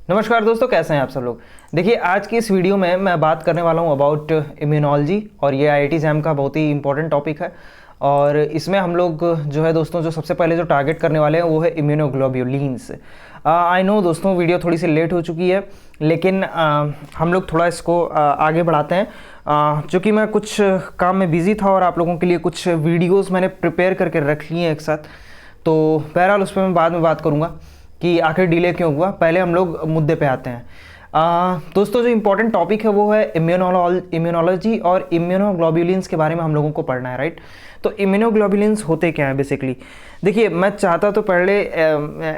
नमस्कार दोस्तों, कैसे हैं आप सब लोग। देखिए, आज की इस वीडियो में मैं बात करने वाला हूं अबाउट इम्यूनोलॉजी और ये आईआईटी जैम का बहुत ही इंपॉर्टेंट टॉपिक है। और इसमें हम लोग जो है दोस्तों, जो सबसे पहले जो टारगेट करने वाले हैं वो है इम्यूनोग्लोब्यूलिन्स। आई नो दोस्तों, वीडियो थोड़ी सी लेट हो चुकी है, लेकिन हम लोग थोड़ा इसको आगे बढ़ाते हैं। चूँकि मैं कुछ काम में बिज़ी था और आप लोगों के लिए कुछ वीडियोज़ मैंने प्रिपेयर करके रख लिए हैं एक साथ, तो बहरहाल उस पर मैं बाद में बात करूँगा कि आखिर डिले क्यों हुआ। पहले हम लोग मुद्दे पे आते हैं। दोस्तों, जो इम्पोर्टेंट टॉपिक है वो है इम्यूनोलॉजी और इम्यूनोग्लोब्यूलिन्स के बारे में हम लोगों को पढ़ना है, राइट। तो इम्यूनोग्लोब्यूलिन्स होते क्या हैं बेसिकली। देखिए, मैं चाहता तो पहले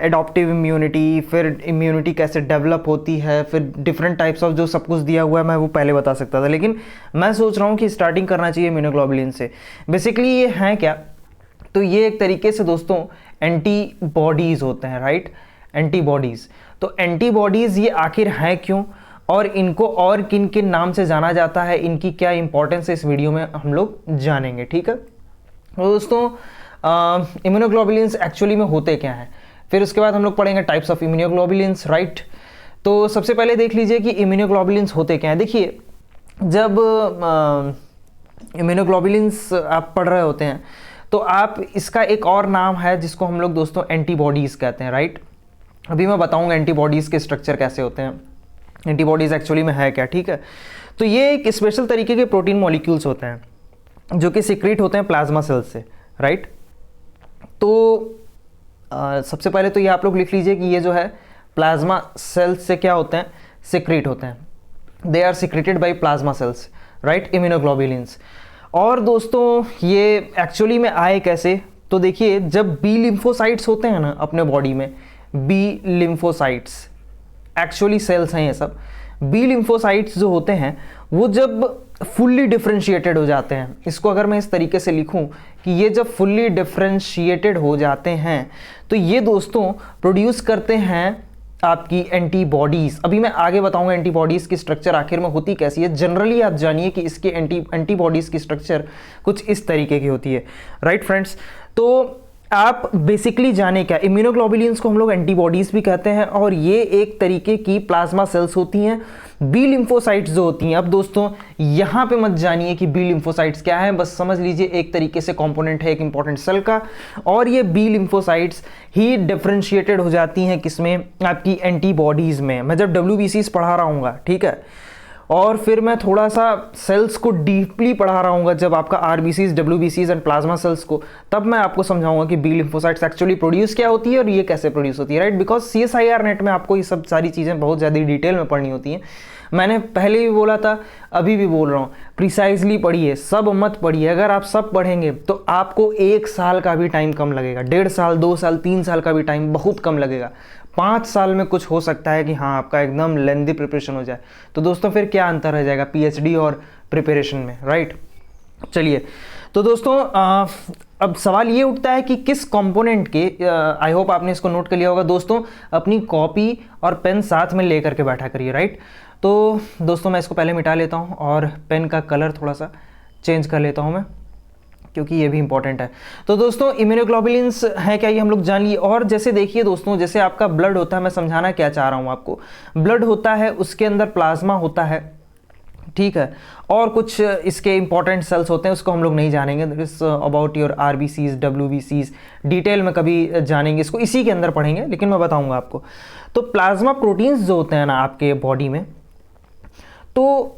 एडॉप्टिव इम्यूनिटी, फिर इम्यूनिटी कैसे डेवलप होती है, फिर डिफरेंट टाइप्स ऑफ जो सब कुछ दिया हुआ है मैं वो पहले बता सकता था, लेकिन मैं सोच रहा हूँ कि स्टार्टिंग करना चाहिए इम्यूनोग्लोब्यूलिन से। बेसिकली ये हैं क्या, तो ये एक तरीके से दोस्तों एंटीबॉडीज़ होते हैं, राइट। एंटीबॉडीज़, तो एंटीबॉडीज़ ये आखिर हैं क्यों और इनको और किन किन नाम से जाना जाता है, इनकी क्या इंपॉर्टेंस है, इस वीडियो में हम लोग जानेंगे, ठीक है। तो दोस्तों, इम्यूनोग्लोब्यूलिन्स एक्चुअली में होते क्या हैं, फिर उसके बाद हम लोग पढ़ेंगे टाइप्स ऑफ इम्यूनोग्लोब्यूलिन्स, राइट। तो सबसे पहले देख लीजिए कि इम्यूनोग्लोब्यूलिन्स होते क्या हैं। देखिए, जब इम्यूनोग्लोब्यूलिन्स आप पढ़ रहे होते हैं तो आप इसका एक और नाम है जिसको हम लोग दोस्तों एंटीबॉडीज़ कहते हैं, राइट। अभी मैं बताऊंगा एंटीबॉडीज़ के स्ट्रक्चर कैसे होते हैं, एंटीबॉडीज़ एक्चुअली में है क्या, ठीक है। तो ये एक स्पेशल तरीके के प्रोटीन मॉलिक्यूल्स होते हैं जो कि सीक्रेट होते हैं प्लाज्मा सेल्स से, राइट। तो सबसे पहले तो ये आप लोग लिख लीजिए कि ये जो है प्लाज्मा सेल्स से क्या होते हैं, सीक्रेट होते हैं। They are secreted by plasma cells, right, immunoglobulins. और दोस्तों, ये एक्चुअली में आए कैसे, तो देखिए, जब बी लिम्फोसाइट्स होते हैं ना अपने बॉडी में, बी लिम्फोसाइट्स एक्चुअली सेल्स हैं ये सब। बी लिम्फोसाइट्स जो होते हैं वो जब फुल्ली डिफरेंशिएटेड हो जाते हैं, इसको अगर मैं इस तरीके से लिखूं कि ये जब फुल्ली डिफरेंशिएटेड हो जाते हैं तो ये दोस्तों प्रोड्यूस करते हैं आपकी एंटीबॉडीज़। अभी मैं आगे बताऊंगा एंटीबॉडीज़ की स्ट्रक्चर आखिर में होती कैसी है। जनरली आप जानिए कि इसके एंटीबॉडीज़ की स्ट्रक्चर कुछ इस तरीके की होती है, राइट फ्रेंड्स। तो आप बेसिकली जाने क्या, इम्यूनोग्लोब्यूलिन्स को हम लोग एंटीबॉडीज़ भी कहते हैं और ये एक तरीके की प्लाज्मा सेल्स होती हैं। बी लिम्फोसाइट्स जो होती हैं, अब दोस्तों यहाँ पे मत जानिए कि बी लिम्फोसाइट्स क्या है, बस समझ लीजिए एक तरीके से कंपोनेंट है एक इंपॉर्टेंट सेल का। और ये बी लिम्फोसाइट्स ही डिफरेंशिएटेड हो जाती हैं किसमें, आपकी एंटीबॉडीज़ में। मैं जब WBCs पढ़ा रहा हूँगा, ठीक है, और फिर मैं थोड़ा सा सेल्स को डीपली पढ़ा रहा हूँ जब आपका RBCs, WBCs and plasma cells को, तब मैं आपको समझाऊंगा कि बी लिम्फोसाइट्स एक्चुअली प्रोड्यूस क्या होती है और ये कैसे प्रोड्यूस होती है, राइट। बिकॉज CSIR नेट में आपको ये सब सारी चीज़ें बहुत ज़्यादा डिटेल में पढ़नी होती हैं। मैंने पहले भी बोला था, अभी भी बोल रहा हूँ, प्रिसाइजली पढ़िए, सब मत पढ़िए। अगर आप सब पढ़ेंगे तो आपको 1 साल का भी टाइम कम लगेगा, 1.5 साल, 2 साल, 3 साल का भी टाइम बहुत कम लगेगा। 5 साल में कुछ हो सकता है कि हाँ आपका एकदम लेंदी प्रिपरेशन हो जाए। तो दोस्तों, फिर क्या अंतर रह जाएगा PhD और प्रिपरेशन में, राइट। चलिए, तो दोस्तों अब सवाल ये उठता है कि किस कंपोनेंट के, आई होप आपने इसको नोट कर लिया होगा दोस्तों, अपनी कॉपी और पेन साथ में लेकर के बैठा करिए, राइट। तो दोस्तों, मैं इसको पहले मिटा लेता हूँ और पेन का कलर थोड़ा सा चेंज कर लेता हूँ मैं, क्योंकि ये भी इंपॉर्टेंट है। तो दोस्तों, इम्यूनोग्लोब्यूलिन्स है क्या, ये हम लोग जान लिए। और जैसे देखिए दोस्तों, जैसे आपका ब्लड होता है, मैं समझाना क्या चाह रहा हूँ आपको, ब्लड होता है, उसके अंदर प्लाज्मा होता है, ठीक है, और कुछ इसके इंपॉर्टेंट सेल्स होते हैं, उसको हम लोग नहीं जानेंगे। This about your RBCs, WBCs detail में कभी जानेंगे, इसको इसी के अंदर पढ़ेंगे, लेकिन मैं बताऊंगा आपको। तो प्लाज्मा प्रोटीन्स जो होते हैं ना आपके बॉडी में, तो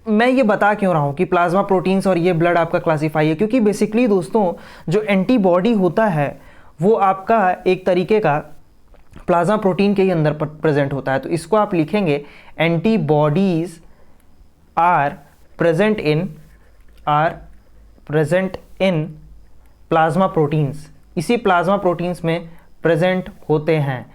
मैं ये बता क्यों रहा हूँ कि प्लाज्मा प्रोटीन्स और ये ब्लड आपका क्लासीफाई है, क्योंकि बेसिकली दोस्तों जो एंटीबॉडी होता है वो आपका एक तरीके का प्लाज्मा प्रोटीन के ही अंदर प्रेजेंट होता है। तो इसको आप लिखेंगे antibodies are present in plasma proteins, इसी प्लाज्मा प्रोटीन्स में प्रेजेंट होते हैं।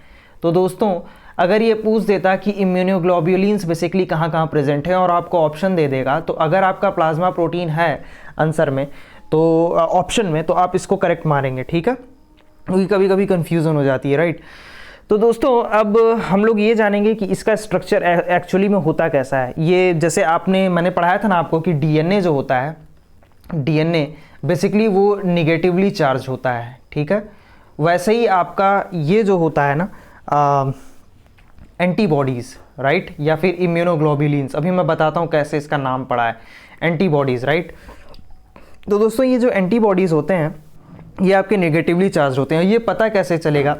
तो दोस्तों, अगर ये पूछ देता कि इम्यूनोग्लोब्यूलिन्स बेसिकली कहाँ कहाँ प्रेजेंट है और आपको ऑप्शन दे देगा, तो अगर आपका प्लाज्मा प्रोटीन है आंसर में, तो ऑप्शन में, तो आप इसको करेक्ट मारेंगे, ठीक है, क्योंकि कभी कभी कन्फ्यूज़न हो जाती है, राइट। तो दोस्तों, अब हम लोग ये जानेंगे कि इसका स्ट्रक्चर एक्चुअली में होता कैसा है। ये जैसे मैंने पढ़ाया था ना आपको कि DNA जो होता है, DNA बेसिकली वो निगेटिवली चार्ज होता है, ठीक है। वैसे ही आपका ये जो होता है ना एंटीबॉडीज़, राइट, या फिर इम्यूनोग्लोबुलिन्स। अभी मैं बताता हूँ कैसे इसका नाम पड़ा है, एंटीबॉडीज़, राइट। तो दोस्तों ये जो एंटीबॉडीज़ होते हैं ये आपके नेगेटिवली चार्ज होते हैं। ये पता कैसे चलेगा,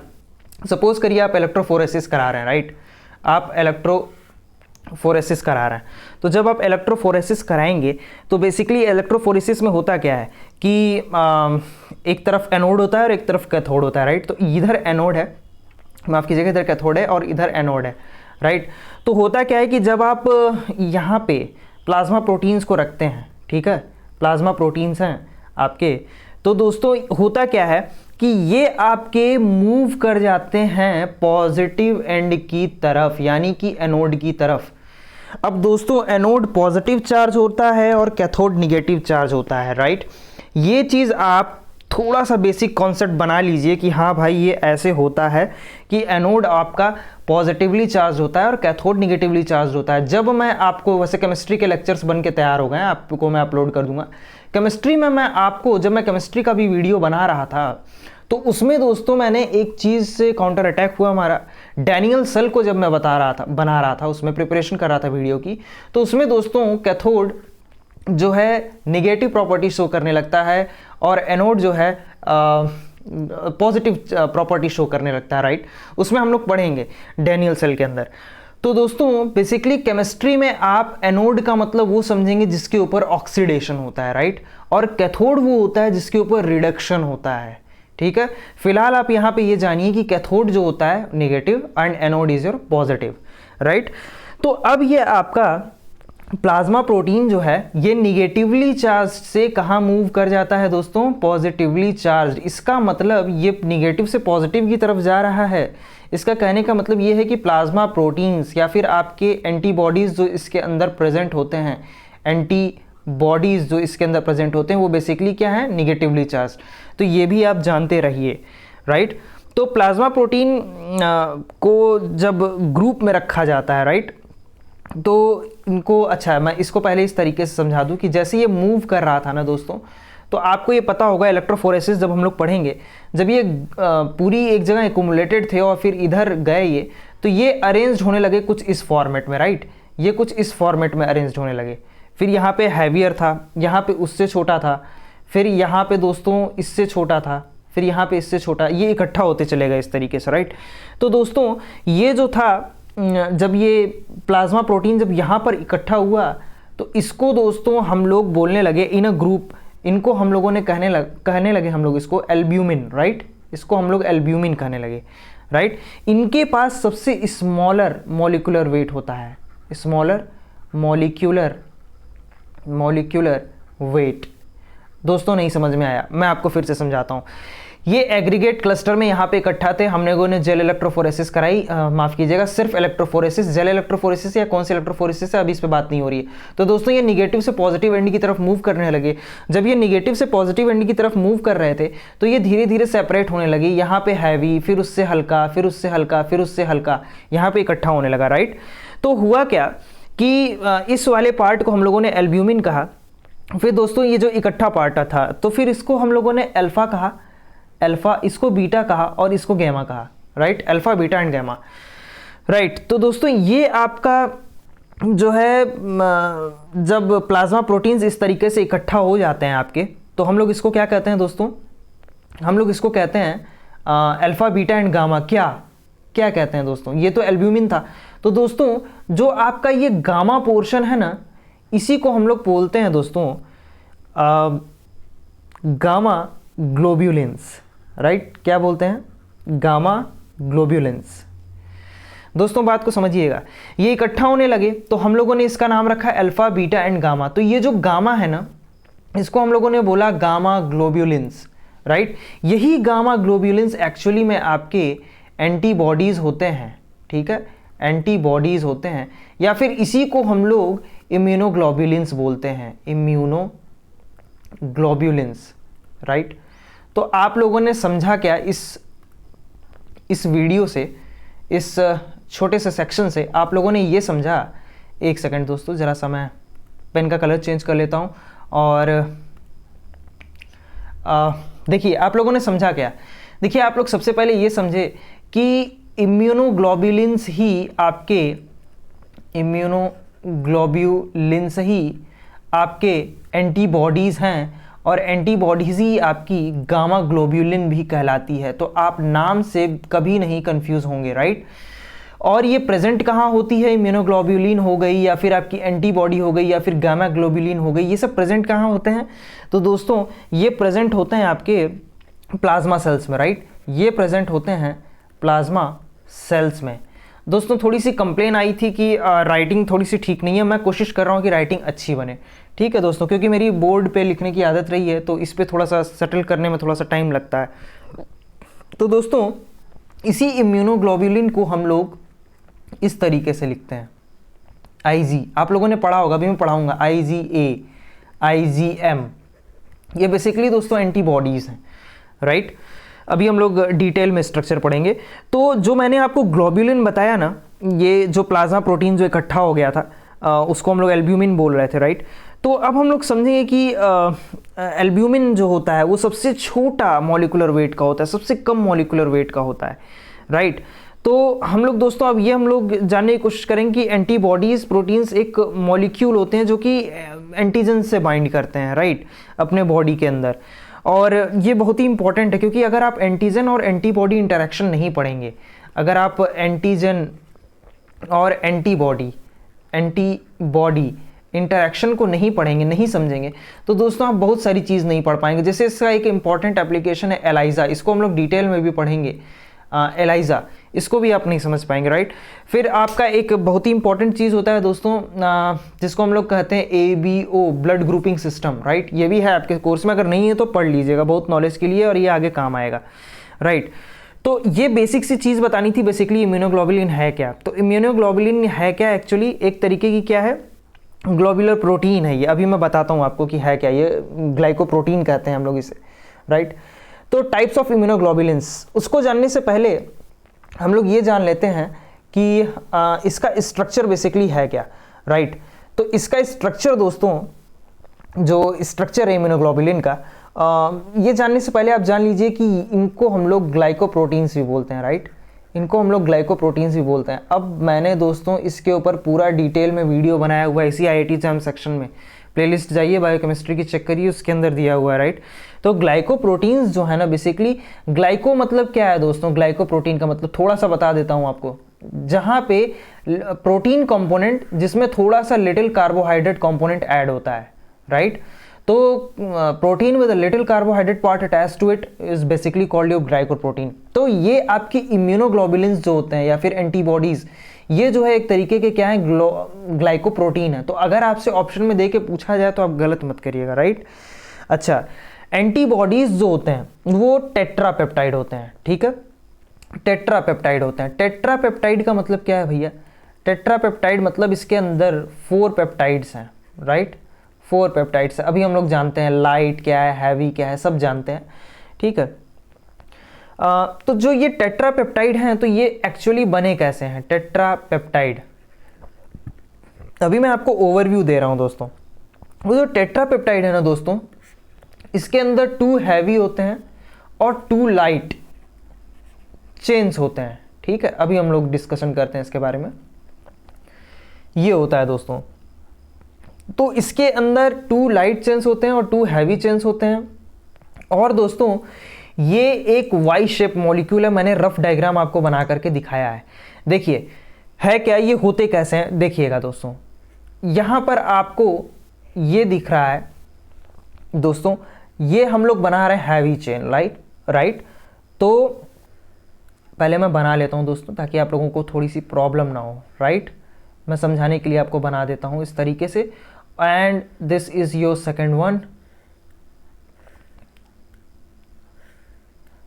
सपोज करिए आप इलेक्ट्रोफोरेसिस करा रहे हैं, राइट, आप इलेक्ट्रोफोरेसिस करा रहे हैं। तो जब आप इलेक्ट्रोफोरेसिस कराएंगे तो बेसिकली इलेक्ट्रोफोरेसिस में होता क्या है कि एक तरफ एनोड होता है और एक तरफ कैथोड होता है, राइट। तो इधर एनोड है, माफ़ कीजिएगा, इधर कैथोड है और इधर एनोड है, राइट। तो होता क्या है कि जब आप यहाँ पे प्लाज्मा प्रोटीन्स को रखते हैं, ठीक है, प्लाज्मा प्रोटीन्स हैं आपके, तो दोस्तों होता क्या है कि ये आपके मूव कर जाते हैं पॉजिटिव एंड की तरफ, यानी कि एनोड की तरफ। अब दोस्तों एनोड पॉजिटिव चार्ज होता है और कैथोड निगेटिव चार्ज होता है, राइट। ये चीज़ आप थोड़ा सा बेसिक कॉन्सेप्ट बना लीजिए कि हाँ भाई ये ऐसे होता है कि एनोड आपका पॉजिटिवली चार्ज होता है और कैथोड निगेटिवली चार्ज होता है। जब मैं आपको, वैसे केमिस्ट्री के लेक्चर्स बन के तैयार हो गए हैं, आपको मैं अपलोड कर दूंगा केमिस्ट्री में। मैं आपको, जब मैं केमिस्ट्री का भी वीडियो बना रहा था तो उसमें दोस्तों मैंने एक चीज़ से काउंटर अटैक हुआ हमारा, डैनियल सेल को जब मैं बना रहा था, उसमें प्रिपरेशन कर रहा था वीडियो की, तो उसमें दोस्तों कैथोड जो है निगेटिव प्रॉपर्टी शो करने लगता है और एनोड जो है पॉजिटिव प्रॉपर्टी शो करने लगता है, राइट। उसमें हम लोग पढ़ेंगे डैनियल सेल के अंदर। तो दोस्तों बेसिकली केमिस्ट्री में आप एनोड का मतलब वो समझेंगे जिसके ऊपर ऑक्सीडेशन होता है, राइट, और कैथोड वो होता है जिसके ऊपर रिडक्शन होता है, ठीक है। फिलहाल आप यहाँ पे ये जानिए कि कैथोड जो होता है negative and anode is your positive, right. तो अब ये आपका प्लाज्मा प्रोटीन जो है ये निगेटिवली चार्ज से कहाँ मूव कर जाता है दोस्तों, पॉजिटिवली चार्ज। इसका मतलब ये निगेटिव से पॉजिटिव की तरफ जा रहा है। इसका कहने का मतलब ये है कि प्लाज्मा प्रोटीन्स या फिर आपके एंटीबॉडीज़ जो इसके अंदर प्रेजेंट होते हैं, एंटीबॉडीज़ जो इसके अंदर प्रेजेंट होते हैं वो बेसिकली क्या है, निगेटिवली चार्ज। तो ये भी आप जानते रहिए, राइट। तो प्लाज्मा प्रोटीन को जब ग्रुप में रखा जाता है, राइट, तो इनको, अच्छा मैं इसको पहले इस तरीके से समझा दूं कि जैसे ये मूव कर रहा था ना दोस्तों, तो आपको ये पता होगा इलेक्ट्रोफोरेसिस जब हम लोग पढ़ेंगे, जब ये पूरी एक जगह एक्यूमुलेटेड थे और फिर इधर गए ये, तो ये अरेंज्ड होने लगे कुछ इस फॉर्मेट में, राइट। ये कुछ इस फॉर्मेट में अरेंज्ड होने लगे। फिर यहाँ पे हैवियर था, यहाँ पे उससे छोटा था, फिर यहाँ पे दोस्तों इससे छोटा था, फिर यहाँ पे इससे छोटा, ये इकट्ठा होते चले गए इस तरीके से, राइट। तो दोस्तों ये जो था, जब ये प्लाज्मा प्रोटीन जब यहाँ पर इकट्ठा हुआ तो इसको दोस्तों हम लोग बोलने लगे इन अ ग्रुप, इनको हम लोगों ने कहने लगे हम लोग इसको एल्ब्यूमिन, राइट। इसको हम लोग एल्ब्यूमिन कहने लगे, राइट। इनके पास सबसे स्मॉलर मॉलिक्यूलर वेट होता है, स्मॉलर मॉलिक्यूलर वेट। दोस्तों नहीं समझ में आया, मैं आपको फिर से समझाता हूँ। ये एग्रीगेट क्लस्टर में यहाँ पे इकट्ठा थे, हम लोगों ने जेल इलेक्ट्रोफोरेसिस कराई, माफ़ कीजिएगा सिर्फ इलेक्ट्रोफोरेसिस, जेल इलेक्ट्रोफोरेसिस या कौन सी इलेक्ट्रोफोरेसिस है अभी इस पे बात नहीं हो रही है। तो दोस्तों ये निगेटिव से पॉजिटिव एंड की तरफ मूव करने लगे। जब ये निगेटिव से पॉजिटिव एंड की तरफ मूव कर रहे थे तो ये धीरे धीरे सेपरेट होने लगे, यहाँ पे हैवी, फिर उससे हल्का, फिर उससे हल्का, फिर उससे हल्का, यहाँ पे इकट्ठा होने लगा, राइट। तो हुआ क्या कि इस वाले पार्ट को हम लोगों ने एल्ब्यूमिन कहा। फिर दोस्तों ये जो इकट्ठा पार्ट था तो फिर इसको हम लोगों ने अल्फा कहा, अल्फा, इसको बीटा कहा और इसको गैमा कहा, right. Alpha, beta and gamma, right. तो दोस्तों ये आपका जो है जब प्लाज्मा प्रोटीन्स इस तरीके से इकट्ठा हो जाते हैं आपके, तो हम लोग इसको क्या कहते हैं दोस्तों, हम लोग इसको कहते हैं अल्फा, बीटा एंड गामा। क्या कहते हैं दोस्तों, ये तो एल्ब्यूमिन था। तो दोस्तों जो आपका ये गामा पोर्शन है ना, इसी को हम लोग बोलते हैं दोस्तों गामा ग्लोब्यूलिन्स, राइट। क्या बोलते हैं, गामा ग्लोब्यूलिन्स। दोस्तों बात को समझिएगा, ये इकट्ठा होने लगे तो हम लोगों ने इसका नाम रखा अल्फा, बीटा एंड गामा। तो ये जो गामा है ना, इसको हम लोगों ने बोला गामा ग्लोब्यूलिन्स, राइट। यही गामा ग्लोब्यूलिन्स एक्चुअली में आपके एंटीबॉडीज होते हैं, ठीक है, एंटीबॉडीज होते हैं, या फिर इसी को हम लोग इम्यूनोग्लोब्यूलिन्स बोलते हैं, इम्यूनोग्लोब्यूलिन्स, राइट। तो आप लोगों ने समझा क्या इस वीडियो से, इस छोटे से सेक्शन से आप लोगों ने ये समझा, एक सेकंड दोस्तों ज़रा सा मैं पेन का कलर चेंज कर लेता हूँ। और देखिए आप लोगों ने समझा क्या, देखिए आप लोग सबसे पहले ये समझे कि इम्यूनोग्लोबुलिन्स ही आपके एंटीबॉडीज़ हैं, और एंटीबॉडीज़ ही आपकी गामा ग्लोब्यूलिन भी कहलाती है। तो आप नाम से कभी नहीं कंफ्यूज होंगे, राइट। और ये प्रेजेंट कहाँ होती है, इम्यूनोग्लोब्यूलिन हो गई या फिर आपकी एंटीबॉडी हो गई या फिर गामा ग्लोब्यूलिन हो गई, ये सब प्रेजेंट कहाँ होते हैं? तो दोस्तों ये प्रेजेंट होते हैं आपके प्लाज्मा सेल्स में, राइट। ये प्रेजेंट होते हैं प्लाज्मा सेल्स में। दोस्तों थोड़ी सी कंप्लेन आई थी कि राइटिंग थोड़ी सी ठीक नहीं है, मैं कोशिश कर रहा हूँ कि राइटिंग अच्छी बने, ठीक है दोस्तों, क्योंकि मेरी बोर्ड पे लिखने की आदत रही है, तो इस पे थोड़ा सा सेटल करने में थोड़ा सा टाइम लगता है। तो दोस्तों इसी इम्यूनोग्लोब्यूलिन को हम लोग इस तरीके से लिखते हैं, IG, आप लोगों ने पढ़ा होगा, अभी मैं पढ़ाऊंगा, IgA, IgM, ये बेसिकली दोस्तों एंटीबॉडीज़ हैं, राइट। अभी हम लोग डिटेल में स्ट्रक्चर पढ़ेंगे। तो जो मैंने आपको ग्लोब्यूलिन बताया ना, ये जो प्लाज्मा प्रोटीन जो इकट्ठा हो गया था, उसको हम लोग एल्ब्यूमिन बोल रहे थे, राइट। तो अब हम लोग समझेंगे कि एल्ब्यूमिन जो होता है वो सबसे छोटा मॉलिक्यूलर वेट का होता है, सबसे कम मॉलिक्यूलर वेट का होता है, राइट। तो हम लोग दोस्तों अब ये हम लोग जानने की कोशिश करेंगे कि एंटीबॉडीज़ प्रोटीन्स एक मॉलिक्यूल होते हैं जो कि एंटीजन से बाइंड करते हैं, राइट, अपने बॉडी के अंदर। और ये बहुत ही इंपॉर्टेंट है, क्योंकि अगर आप एंटीजन और एंटीबॉडी इंटरेक्शन नहीं पढ़ेंगे, अगर आप एंटीजन और एंटीबॉडी इंटरेक्शन को नहीं पढ़ेंगे, नहीं समझेंगे, तो दोस्तों आप बहुत सारी चीज़ नहीं पढ़ पाएंगे। जैसे इसका एक इंपॉर्टेंट एप्लीकेशन है एलाइजा, इसको हम लोग डिटेल में भी पढ़ेंगे, एलाइजा, इसको भी आप नहीं समझ पाएंगे, राइट। फिर आपका एक बहुत ही इंपॉर्टेंट चीज़ होता है दोस्तों, जिसको हम लोग कहते हैं ABO, blood grouping system, right. ये भी है आपके कोर्स में, अगर नहीं है तो पढ़ लीजिएगा, बहुत नॉलेज के लिए, और ये आगे काम आएगा, राइट। तो ये बेसिक सी चीज़ बतानी थी बेसिकली, इम्यूनोग्लोबुलिन है क्या। तो इम्यूनोग्लोबुलिन है क्या, एक्चुअली एक तरीके की क्या है, ग्लोबुलर प्रोटीन है ये। अभी मैं बताता हूँ आपको कि है क्या, ये ग्लाइकोप्रोटीन कहते हैं हम लोग इसे, राइट। तो टाइप्स ऑफ इम्यूनोग्लोबुलिन्स, उसको जानने से पहले हम लोग ये जान लेते हैं कि इसका स्ट्रक्चर बेसिकली है क्या, राइट। तो इसका स्ट्रक्चर दोस्तों, जो स्ट्रक्चर है इम्यूनोग्लोबुलिन का, ये जानने से पहले आप जान लीजिए कि इनको हम लोग ग्लाइकोप्रोटीन्स भी बोलते हैं, राइट। इनको हम लोग ग्लाइकोप्रोटीन्स भी बोलते हैं। अब मैंने दोस्तों इसके ऊपर पूरा डिटेल में वीडियो बनाया हुआ है, इसी IIT JAM सेक्शन में, प्लेलिस्ट जाइए, बायोकेमिस्ट्री की चेक करिए, उसके अंदर दिया हुआ है, राइट। तो ग्लाइकोप्रोटीन्स जो है ना, बेसिकली ग्लाइको मतलब क्या है दोस्तों, ग्लाइकोप्रोटीन का मतलब थोड़ा सा बता देता हूँ आपको, जहाँ पे प्रोटीन कंपोनेंट जिसमें थोड़ा सा लिटिल कार्बोहाइड्रेट कंपोनेंट ऐड होता है, राइट। तो protein with a little carbohydrate part attached to it is basically called your glycoprotein. तो ये आपकी इम्यूनोग्लोबुलिन्स जो होते हैं या फिर एंटीबॉडीज, ये जो है एक तरीके के क्या है, ग्लाइकोप्रोटीन है। तो अगर आपसे ऑप्शन में दे के पूछा जाए तो आप गलत मत करिएगा, राइट। अच्छा, एंटीबॉडीज जो होते हैं वो टेट्रापेप्टाइड होते हैं, ठीक है, टेट्रापेप्टाइड होते हैं। टेट्रापेप्टाइड का मतलब क्या है भैया, टेट्रापेप्टाइड मतलब इसके अंदर 4 पेप्टाइड्स हैं, राइट, 4 पेप्टाइड्स। अभी हम लोग जानते हैं लाइट क्या है, हैवी क्या है, सब जानते हैं, ठीक है। तो जो ये टेट्रापेप्टाइड हैं, तो ये एक्चुअली बने कैसे हैं टेट्रापेप्टाइड, अभी मैं आपको ओवरव्यू दे रहा हूं दोस्तों। वो जो टेट्रापेप्टाइड है ना दोस्तों, इसके अंदर 2 हैवी होते हैं और 2 लाइट चेन्स होते हैं, ठीक है। अभी हम लोग डिस्कशन करते हैं इसके बारे में। ये होता है दोस्तों, तो इसके अंदर 2 लाइट चेन्स होते हैं और 2 हैवी चेन्स होते हैं। और दोस्तों ये एक वाई शेप मॉलिक्यूल है, मैंने रफ डायग्राम आपको बना करके दिखाया है। देखिए है क्या, ये होते कैसे हैं, देखिएगा दोस्तों। यहां पर आपको ये दिख रहा है दोस्तों, ये हम लोग बना रहे हैं हैवी चेन, राइट। तो पहले मैं बना लेता हूं दोस्तों, ताकि आप लोगों को थोड़ी सी प्रॉब्लम ना हो, राइट। मैं समझाने के लिए आपको बना देता हूं इस तरीके से। And this is your second one.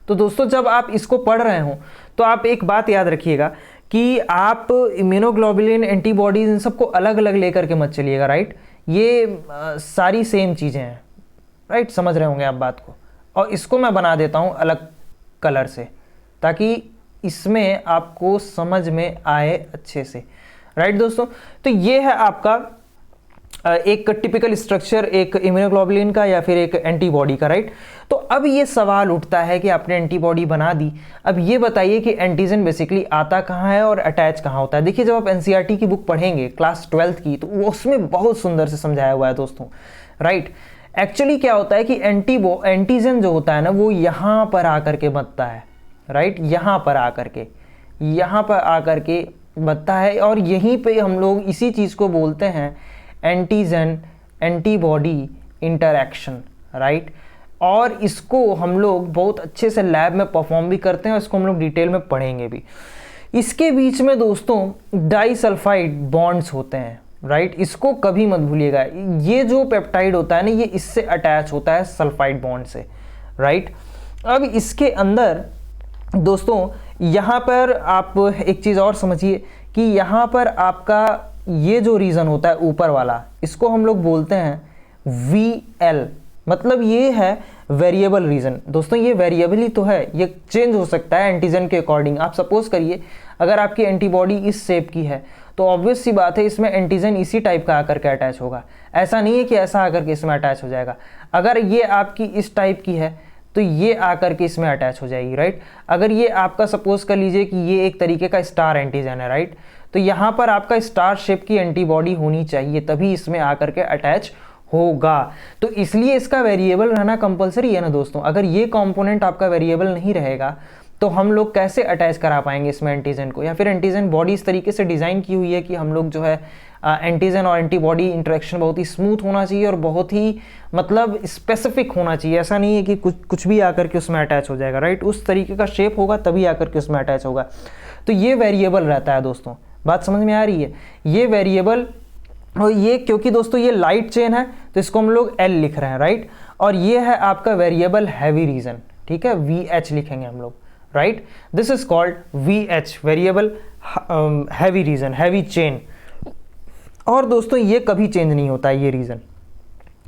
तो दोस्तों जब आप इसको पढ़ रहे हो तो आप एक बात याद रखिएगा कि आप इम्यूनोग्लोबुलिन, एंटीबॉडीज, इन सबको अलग अलग लेकर के मत चलिएगा, राइट। ये सारी सेम चीज़ें हैं, राइट, समझ रहे होंगे आप बात को। और इसको मैं बना देता हूं अलग कलर से, ताकि इसमें आपको समझ में आए अच्छे से, राइट दोस्तों। तो ये है आपका एक टिपिकल स्ट्रक्चर एक इम्यूनोग्लोबुलिन का या फिर एक एंटीबॉडी का, राइट। तो अब ये सवाल उठता है कि आपने एंटीबॉडी बना दी, अब ये बताइए कि एंटीजन बेसिकली आता कहाँ है और अटैच कहाँ होता है। देखिए जब आप एनसीईआरटी की बुक पढ़ेंगे क्लास 12th की, तो वो उसमें बहुत सुंदर से समझाया हुआ है दोस्तों, राइट। एक्चुअली क्या होता है कि एंटीजन जो होता है ना, वो यहाँ पर आकर के बनता है, राइट, यहाँ पर आकर के बनता है, और यहीं पे हम लोग इसी चीज़ को बोलते हैं एंटीजन एंटीबॉडी इंटरैक्शन, राइट। और इसको हम लोग बहुत अच्छे से लैब में परफॉर्म भी करते हैं, और इसको हम लोग डिटेल में पढ़ेंगे भी। इसके बीच में दोस्तों डाइसल्फाइड बॉन्ड्स होते हैं, राइट। इसको कभी मत भूलिएगा, ये जो पेप्टाइड होता है ना, ये इससे अटैच होता है सल्फाइड बॉन्ड से, राइट। अब इसके अंदर दोस्तों यहाँ पर आप एक चीज़ और समझिए कि यहाँ पर आपका ये जो रीजन होता है ऊपर वाला, इसको हम लोग बोलते हैं VL, मतलब ये है वेरिएबल रीजन। दोस्तों ये वेरिएबल ही तो है, ये चेंज हो सकता है एंटीजन के अकॉर्डिंग। आप सपोज करिए अगर आपकी एंटीबॉडी इस शेप की है, तो ऑब्वियस सी बात है इसमें एंटीजन इसी टाइप का आकर के अटैच होगा। ऐसा नहीं है कि ऐसा आकर के इसमें अटैच हो जाएगा। अगर ये आपकी इस टाइप की है तो ये आकर के इसमें अटैच हो जाएगी, राइट। अगर ये आपका सपोज कर लीजिए कि ये एक तरीके का स्टार एंटीजन है, राइट, तो यहाँ पर आपका स्टार शेप की एंटीबॉडी होनी चाहिए, तभी इसमें आकर के अटैच होगा। तो इसलिए इसका वेरिएबल रहना कंपलसरी है ना दोस्तों। अगर ये कंपोनेंट आपका वेरिएबल नहीं रहेगा तो हम लोग कैसे अटैच करा पाएंगे इसमें एंटीजन को। या फिर एंटीजन बॉडी इस तरीके से डिज़ाइन की हुई है कि हम लोग जो है एंटीजन और एंटीबॉडी इंटरेक्शन बहुत ही स्मूथ होना चाहिए और बहुत ही मतलब स्पेसिफिक होना चाहिए। ऐसा नहीं है कि कुछ भी आकर के उसमें अटैच हो जाएगा, राइट। उस तरीके का शेप होगा तभी आकर के उसमें अटैच होगा। तो ये वेरिएबल रहता है दोस्तों, बात समझ में आ रही है। ये वेरिएबल, और ये क्योंकि दोस्तों ये लाइट चेन है तो इसको हम लोग L लिख रहे हैं, राइट। और ये है आपका वेरिएबल हैवी रीजन, ठीक है, VH लिखेंगे हम लोग, right. This is called VH, variable heavy region, heavy chain. और दोस्तों ये कभी चेंज नहीं होता है ये रीजन,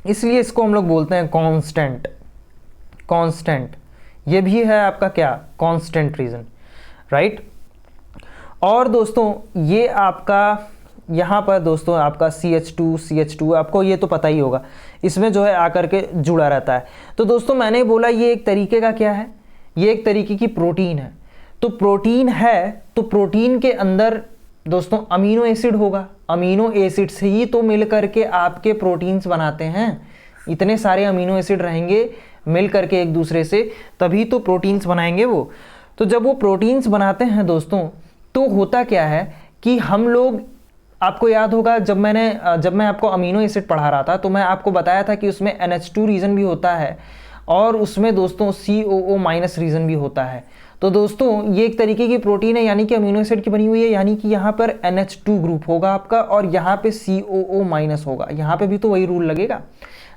इसलिए इसको हम लोग बोलते हैं कांस्टेंट। कांस्टेंट ये भी है आपका क्या, कांस्टेंट रीजन, राइट। और दोस्तों ये आपका यहाँ पर दोस्तों आपका CH2 आपको ये तो पता ही होगा, इसमें जो है आकर के जुड़ा रहता है। तो दोस्तों मैंने बोला ये एक तरीके का क्या है, ये एक तरीके की प्रोटीन है। तो प्रोटीन है तो प्रोटीन के अंदर दोस्तों अमीनो एसिड होगा, अमीनो एसिड से ही तो मिल करके आपके प्रोटीन्स बनाते हैं। इतने सारे अमीनो एसिड रहेंगे मिल करके एक दूसरे से, तभी तो प्रोटीन्स बनाएंगे वो। तो जब वो प्रोटीन्स बनाते हैं दोस्तों, तो होता क्या है कि हम लोग, आपको याद होगा जब मैं आपको अमीनो एसिड पढ़ा रहा था तो मैं आपको बताया था कि उसमें NH2 रीजन भी होता है और उसमें दोस्तों COO- रीजन भी होता है। तो दोस्तों ये एक तरीके की प्रोटीन है, यानी कि अमीनो एसिड की बनी हुई है, यानी कि यहाँ पर NH2 ग्रुप होगा आपका और यहाँ पे COO- होगा। यहाँ पे भी तो वही रूल लगेगा,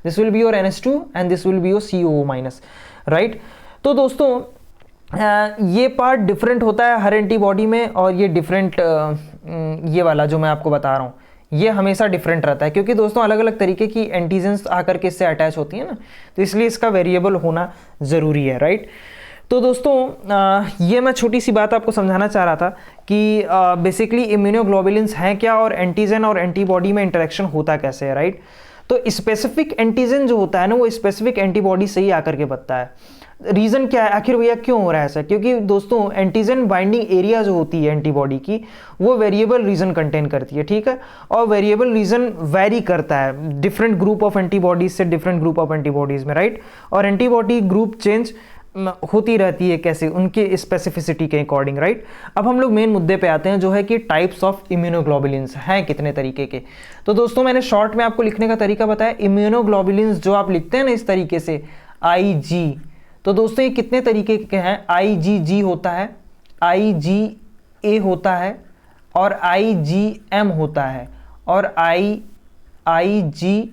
this will be your NH2 and this will be your COO-, right. तो दोस्तों ये पार्ट डिफरेंट होता है हर एंटीबॉडी में, और ये डिफरेंट ये वाला जो मैं आपको बता रहा हूँ ये हमेशा डिफरेंट रहता है, क्योंकि दोस्तों अलग अलग तरीके की एंटीजन्स आकर के इससे अटैच होती है ना, तो इसलिए इसका वेरिएबल होना ज़रूरी है, राइट। तो दोस्तों ये मैं छोटी सी बात आपको समझाना चाह रहा था कि बेसिकली इम्यूनोग्लोबुलिन्स हैं क्या और एंटीजन और एंटीबॉडी में इंटरेक्शन होता कैसे है, राइट। तो स्पेसिफिक एंटीजन जो होता है ना, वो स्पेसिफिक एंटीबॉडी से ही आकर के बनता है। रीज़न क्या है आखिर भैया, क्यों हो रहा है ऐसा? क्योंकि दोस्तों एंटीजन बाइंडिंग एरिया जो होती है एंटीबॉडी की, वो वेरिएबल रीजन कंटेन करती है, ठीक है। और वेरिएबल रीजन वैरी करता है डिफरेंट ग्रुप ऑफ एंटीबॉडीज से डिफरेंट ग्रुप ऑफ एंटीबॉडीज में, राइट। और एंटीबॉडी ग्रुप चेंज होती रहती है, कैसे, उनके स्पेसिफिसिटी के अकॉर्डिंग, राइट। अब हम लोग मेन मुद्दे पे आते हैं, जो है कि टाइप्स ऑफ इम्यूनोग्लोबुलिन्स हैं कितने तरीके के। तो दोस्तों मैंने शॉर्ट में आपको लिखने का तरीका बताया। इम्यूनोग्लोबुलिन्स जो आप लिखते हैं ना इस तरीके से IG, तो दोस्तों ये कितने तरीके के हैं? IgG होता है, IgA होता है और IgM होता है और IgE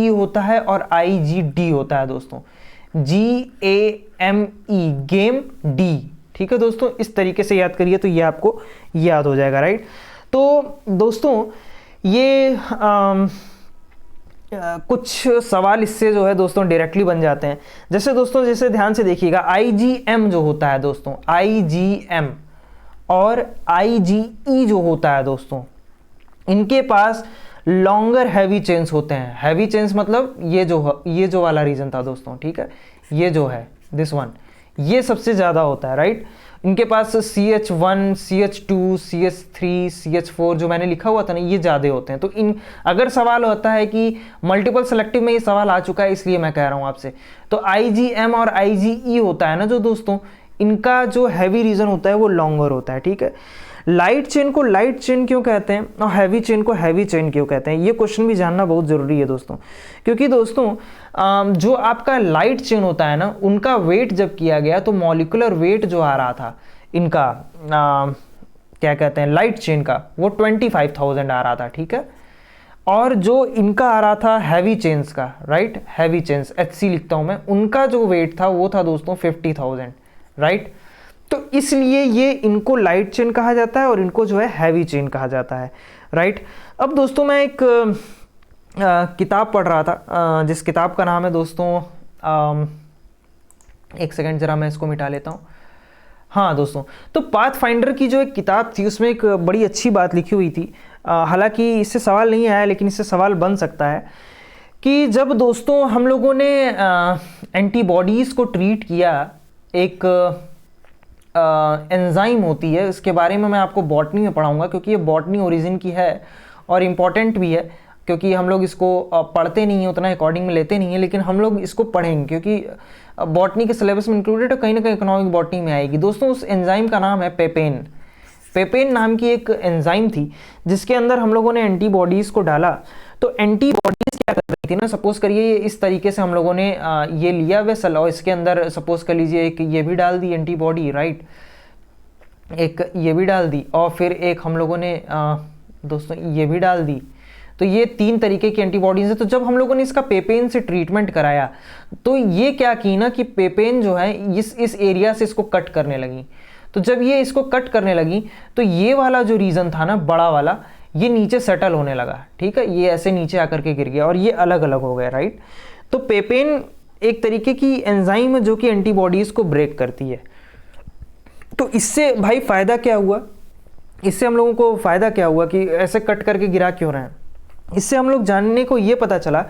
होता है और IgD होता है दोस्तों, GAME, गेम डी, ठीक है दोस्तों। इस तरीके से याद करिए तो ये आपको याद हो जाएगा, राइट। तो दोस्तों ये कुछ सवाल इससे जो है दोस्तों डायरेक्टली बन जाते हैं। जैसे दोस्तों, जैसे ध्यान से देखिएगा, IgM जो होता है दोस्तों, IgM और IgE जो होता है दोस्तों, इनके पास लॉन्गर हैवी चेन्स होते हैं। हैवी चेन्स मतलब ये जो वाला रीजन था दोस्तों, ठीक है, ये जो है दिस वन, ये सबसे ज़्यादा होता है, राइट। इनके पास CH1, CH2, CH3, CH4 जो मैंने लिखा हुआ था ना, ये ज़्यादा होते हैं। तो इन अगर सवाल होता है कि मल्टीपल सेलेक्टिव में ये सवाल आ चुका है, इसलिए मैं कह रहा हूँ आपसे। तो IgM और IgE होता है ना जो दोस्तों, इनका जो हैवी रीजन होता है वो लॉन्गर होता है, ठीक है। लाइट चेन को लाइट चेन क्यों कहते हैं और हैवी चेन को हैवी चेन क्यों कहते हैं, ये क्वेश्चन भी जानना बहुत ज़रूरी है दोस्तों। क्योंकि दोस्तों जो आपका लाइट चेन होता है ना, उनका वेट जब किया गया तो मॉलिक्यूलर वेट जो आ रहा था इनका क्या कहते हैं लाइट चेन का, वो 25,000 आ रहा था, ठीक है। और जो इनका आ रहा था हैवी चेन्स का, राइट, हैवी चेन्स HC लिखता हूँ मैं, उनका जो वेट था वो था दोस्तों 50,000, राइट। तो इसलिए ये इनको लाइट चेन कहा जाता है और इनको जो है हैवी चेन कहा जाता है, राइट। अब दोस्तों मैं एक किताब पढ़ रहा था, जिस किताब का नाम है दोस्तों, एक सेकंड ज़रा मैं इसको मिटा लेता हूँ। हाँ दोस्तों, तो पाथफाइंडर की जो एक किताब थी उसमें एक बड़ी अच्छी बात लिखी हुई थी, हालांकि इससे सवाल नहीं आया लेकिन इससे सवाल बन सकता है कि जब दोस्तों हम लोगों ने एंटीबॉडीज़ को ट्रीट किया, एक एंजाइम होती है, इसके बारे में मैं आपको बॉटनी में पढ़ाऊंगा, क्योंकि ये बॉटनी ओरिजिन की है और इम्पॉर्टेंट भी है, क्योंकि हम लोग इसको पढ़ते नहीं हैं, उतना अकॉर्डिंग में लेते नहीं हैं, लेकिन हम लोग इसको पढ़ेंगे क्योंकि बॉटनी के सिलेबस में इंक्लूडेड है, कहीं ना कहीं इकोनॉमिक बॉटनी में आएगी। दोस्तों उस एंजाइम का नाम है पेपेन। पेपेन नाम की एक एंजाइम थी जिसके अंदर हम लोगों ने एंटीबॉडीज़ को डाला। तो एंटीबॉडीज़ क्या कर रही थी ना, सपोज करिए ये इस तरीके से हम लोगों ने ये लिया वेसल और इसके अंदर सपोज कर लीजिए एक ये भी डाल दी एंटीबॉडी, राइट, एक ये भी डाल दी और फिर एक हम लोगों ने दोस्तों ये भी डाल दी। तो ये 3 तरीके की एंटीबॉडीज़ है। तो जब हम लोगों ने इसका पेपेन से ट्रीटमेंट कराया तो ये क्या की ना कि पेपेन जो है इस एरिया से इसको कट करने लगी। तो जब ये इसको कट करने लगी तो ये वाला जो रीजन था ना, बड़ा वाला, ये नीचे सेटल होने लगा, ठीक है, ये ऐसे नीचे आकर के गिर गया और ये अलग अलग हो गया, राइट। तो पेपेन एक तरीके की एंजाइम है जो कि एंटीबॉडीज़ को ब्रेक करती है। तो इससे भाई फ़ायदा क्या हुआ, इससे हम लोगों को फ़ायदा क्या हुआ कि ऐसे कट करके गिरा क्यों रहे हैं, इससे हम लोग जानने को ये पता चला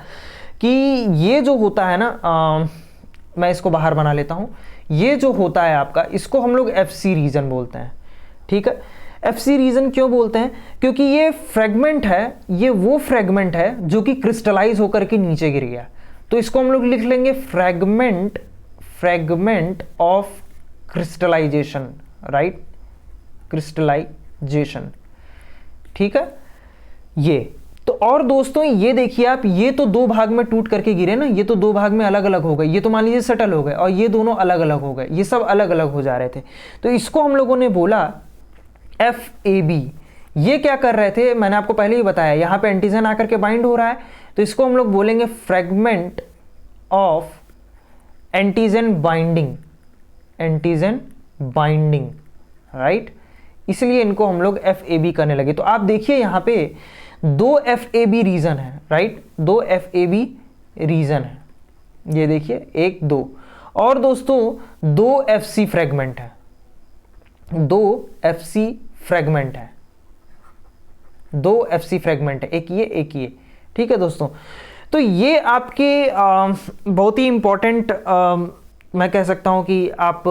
कि ये जो होता है ना, मैं इसको बाहर बना लेता हूँ, ये जो होता है आपका, इसको हम लोग FC रीजन बोलते हैं, ठीक है। FC रीजन क्यों बोलते हैं, क्योंकि ये फ्रेगमेंट है, ये वो फ्रेगमेंट है जो कि क्रिस्टलाइज होकर के नीचे गिर गया। तो इसको हम लोग लिख लेंगे fragment of crystallization, right, crystallization, ठीक है ये। तो और दोस्तों ये देखिए आप, ये तो 2 भाग में टूट करके गिरे ना, ये तो 2 भाग में अलग अलग हो गए, ये तो मान लीजिए सेटल हो गए और ये दोनों अलग अलग हो गए, ये सब अलग अलग हो जा रहे थे। तो इसको हम लोगों ने बोला FAB। ये क्या कर रहे थे, मैंने आपको पहले ही बताया, यहाँ पे एंटीजन आकर के बाइंड हो रहा है, तो इसको हम लोग बोलेंगे fragment of antigen binding, antigen binding, right. इसलिए इनको हम लोग FAB करने लगे। तो आप देखिए यहाँ पे 2 FAB रीजन है, राइट, 2 FAB रीजन है, ये देखिए 1 2, और दोस्तों 2 FC फ्रेगमेंट है, 2 FC फ्रेगमेंट है, 2 FC फ्रेगमेंट है, एक ये, ठीक है दोस्तों। तो ये आपके बहुत ही इंपॉर्टेंट, मैं कह सकता हूँ कि आप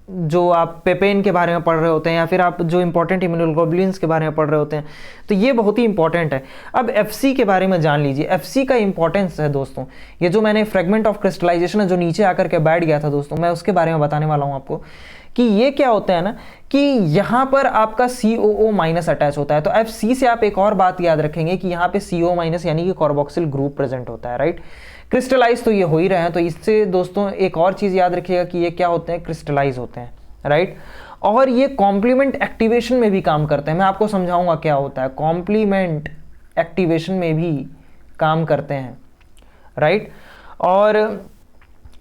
जो आप पेपेन के बारे में पढ़ रहे होते हैं या फिर आप जो इंपॉर्टेंट इम्यूनोग्लोबुलिन्स के बारे में पढ़ रहे होते हैं, तो ये बहुत ही इंपॉर्टेंट है। अब FC के बारे में जान लीजिए। FC का इंपॉर्टेंस है दोस्तों, ये जो मैंने फ्रेगमेंट ऑफ क्रिस्टलाइजेशन है जो नीचे आकर के बैठ गया था दोस्तों, मैं उसके बारे में बताने वाला हूँ आपको कि ये क्या होता है ना कि यहाँ पर आपका COO माइनस अटैच होता है। तो FC से आप एक और बात याद रखेंगे कि यहाँ पे CO माइनस यानी कि कार्बोक्सिल ग्रुप प्रेजेंट होता है, राइट। क्रिस्टलाइज तो ये हो ही रहे हैं, तो इससे दोस्तों एक और चीज़ याद रखिएगा कि ये क्या होते हैं, क्रिस्टलाइज होते हैं, राइट। और ये कॉम्प्लीमेंट एक्टिवेशन में भी काम करते हैं, मैं आपको समझाऊंगा क्या होता है, कॉम्प्लीमेंट एक्टिवेशन में भी काम करते हैं, राइट। और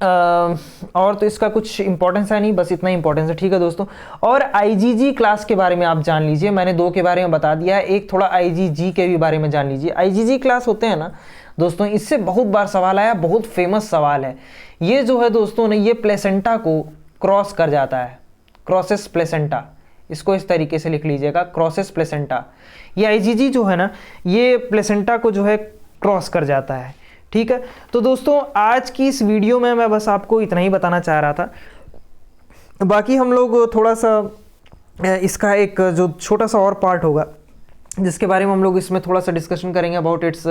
तो इसका कुछ इंपॉर्टेंस है नहीं, बस इतना इंपॉर्टेंस है, ठीक है दोस्तों। और IgG क्लास के बारे में आप जान लीजिए, मैंने 2 के बारे में बता दिया है, एक थोड़ा IgG के भी बारे में जान लीजिए। IgG क्लास होते हैं ना दोस्तों, इससे बहुत बार सवाल आया, बहुत फेमस सवाल है। ये जो है दोस्तों ने, ये प्लेसेंटा को क्रॉस कर जाता है, क्रॉसेस प्लेसेंटा, इसको इस तरीके से लिख लीजिएगा, क्रॉसेस प्लेसेंटा। ये आईजीजी जो है ना, ये प्लेसेंटा को जो है क्रॉस कर जाता है, ठीक है। तो दोस्तों आज की इस वीडियो में मैं बस आपको इतना ही बताना चाह रहा था। बाकी हम लोग थोड़ा सा इसका एक जो छोटा सा और पार्ट होगा जिसके बारे में हम लोग इसमें थोड़ा सा डिस्कशन करेंगे, अबाउट इट्स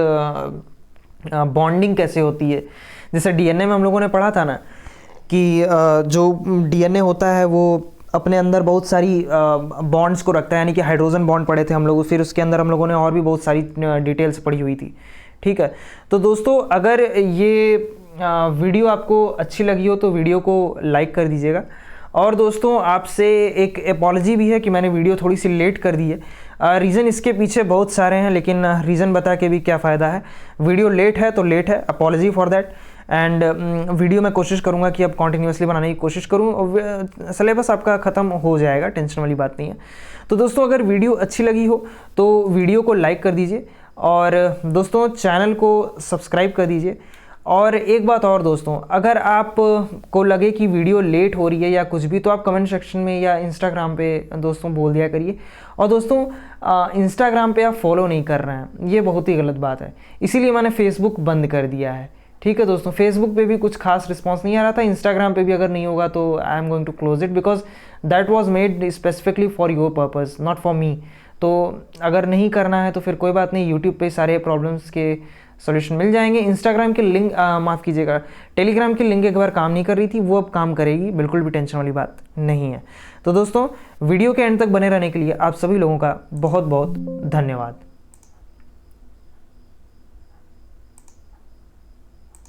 बॉन्डिंग कैसे होती है। जैसे डीएनए में हम लोगों ने पढ़ा था ना कि जो डीएनए होता है वो अपने अंदर बहुत सारी बॉन्ड्स को रखता है, यानी कि हाइड्रोजन बॉन्ड पढ़े थे हम लोग, फिर उसके अंदर हम लोगों ने और भी बहुत सारी डिटेल्स पढ़ी हुई थी, ठीक है। तो दोस्तों अगर ये वीडियो आपको अच्छी लगी हो तो वीडियो को लाइक कर दीजिएगा। और दोस्तों आपसे एक अपॉलॉजी भी है कि मैंने वीडियो थोड़ी सी लेट कर दी है। रीज़न इसके पीछे बहुत सारे हैं, लेकिन रीज़न बता के भी क्या फ़ायदा है। वीडियो लेट है तो लेट है, apology for that. And video मैं कोशिश करूंगा कि अब कॉन्टिन्यूसली बनाने की कोशिश करूँ। सिलेबस आपका ख़त्म हो जाएगा, टेंशन वाली बात नहीं है। तो दोस्तों अगर वीडियो अच्छी लगी हो तो वीडियो को लाइक कर दीजिए, और दोस्तों चैनल को सब्सक्राइब कर दीजिए। और एक बात और दोस्तों, अगर आप को लगे कि वीडियो लेट हो रही है या कुछ भी, तो आप कमेंट सेक्शन में या इंस्टाग्राम पे दोस्तों बोल दिया करिए। और दोस्तों इंस्टाग्राम पे आप फॉलो नहीं कर रहे हैं, ये बहुत ही गलत बात है, इसीलिए मैंने फेसबुक बंद कर दिया है, ठीक है दोस्तों। फेसबुक पे भी कुछ खास रिस्पांस नहीं आ रहा था, इंस्टाग्राम पे भी अगर नहीं होगा तो I am going to close it, because that was made specifically for your purpose, not for me. तो अगर नहीं करना है तो फिर कोई बात नहीं, यूट्यूब पे सारे प्रॉब्लम्स के सॉल्यूशन मिल जाएंगे। इंस्टाग्राम की लिंक माफ़ कीजिएगा, टेलीग्राम की लिंक एक बार काम नहीं कर रही थी, वो अब काम करेगी, बिल्कुल भी टेंशन वाली बात नहीं है। तो दोस्तों वीडियो के एंड तक बने रहने के लिए आप सभी लोगों का बहुत बहुत धन्यवाद।